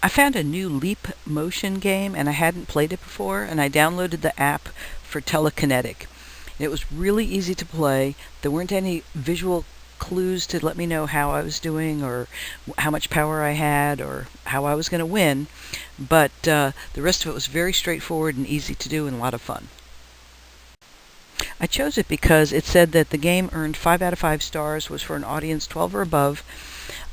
I found a new Leap Motion game, and I hadn't played it before, and I downloaded the app for Telekinetic. It was really easy to play. There weren't any visual clues to let me know how I was doing or how much power I had or how I was going to win, but the rest of it was very straightforward and easy to do and a lot of fun. I chose it because it said that the game earned 5 out of 5 stars, was for an audience 12 or above.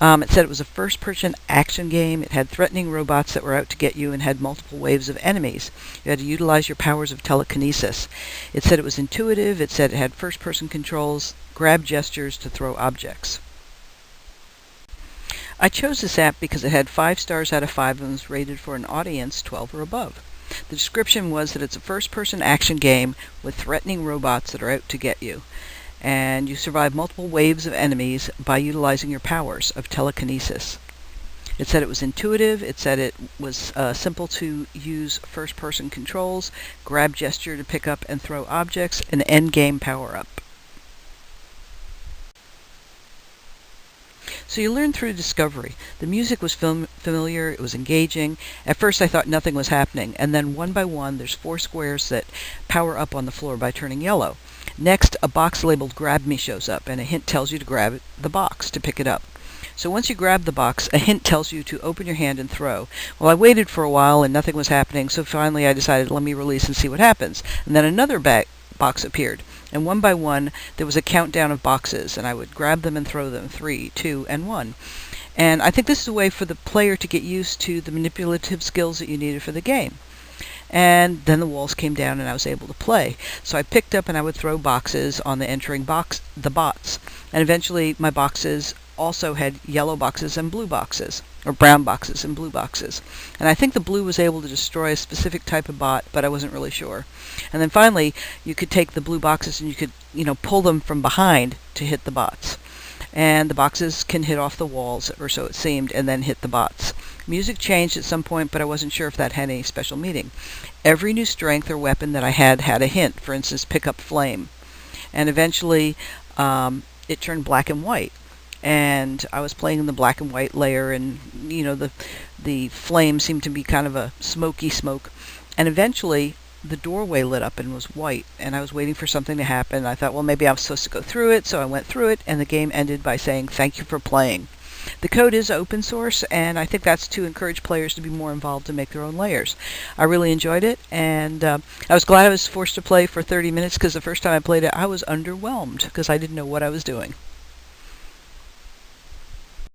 It said it was a first-person action game. It had threatening robots that were out to get you and had multiple waves of enemies. You had to utilize your powers of telekinesis. It said it was intuitive. It said it had first-person controls, grab gestures to throw objects. I chose this app because it had 5 stars out of 5 and was rated for an audience 12 or above. The description was that it's a first-person action game with threatening robots that are out to get you. And you survive multiple waves of enemies by utilizing your powers of telekinesis. It said it was intuitive. It said it was simple to use first-person controls, grab gesture to pick up and throw objects, and end-game power-up. So you learn through discovery. The music was familiar, it was engaging. At first I thought nothing was happening, and then one by one there's 4 squares that power up on the floor by turning yellow. Next, a box labeled Grab Me shows up, and a hint tells you to grab the box to pick it up. So once you grab the box, a hint tells you to open your hand and throw. Well, I waited for a while and nothing was happening, so finally I decided, let me release and see what happens. And then another box appeared, and one by one there was a countdown of boxes, and I would grab them and throw them, 3, 2, and 1. And I think this is a way for the player to get used to the manipulative skills that you needed for the game. And then the walls came down and I was able to play. So I picked up and I would throw boxes on the entering box, the bots. And eventually my boxes also had yellow boxes and blue boxes, or brown boxes and blue boxes. And I think the blue was able to destroy a specific type of bot, but I wasn't really sure. And then finally, you could take the blue boxes and you could, pull them from behind to hit the bots. And the boxes can hit off the walls, or so it seemed, and then hit the bots. Music changed at some point, but I wasn't sure if that had any special meaning. Every new strength or weapon that I had a hint. For instance, pick up flame. And eventually, it turned black and white. And I was playing in the black and white layer, and the flame seemed to be kind of a smoky smoke. And eventually the doorway lit up and was white, and I was waiting for something to happen. I thought, well, maybe I'm supposed to go through it, so I went through it, and the game ended by saying, thank you for playing. The code is open source, and I think that's to encourage players to be more involved and make their own layers. I really enjoyed it, and I was glad I was forced to play for 30 minutes, because the first time I played it, I was underwhelmed, because I didn't know what I was doing.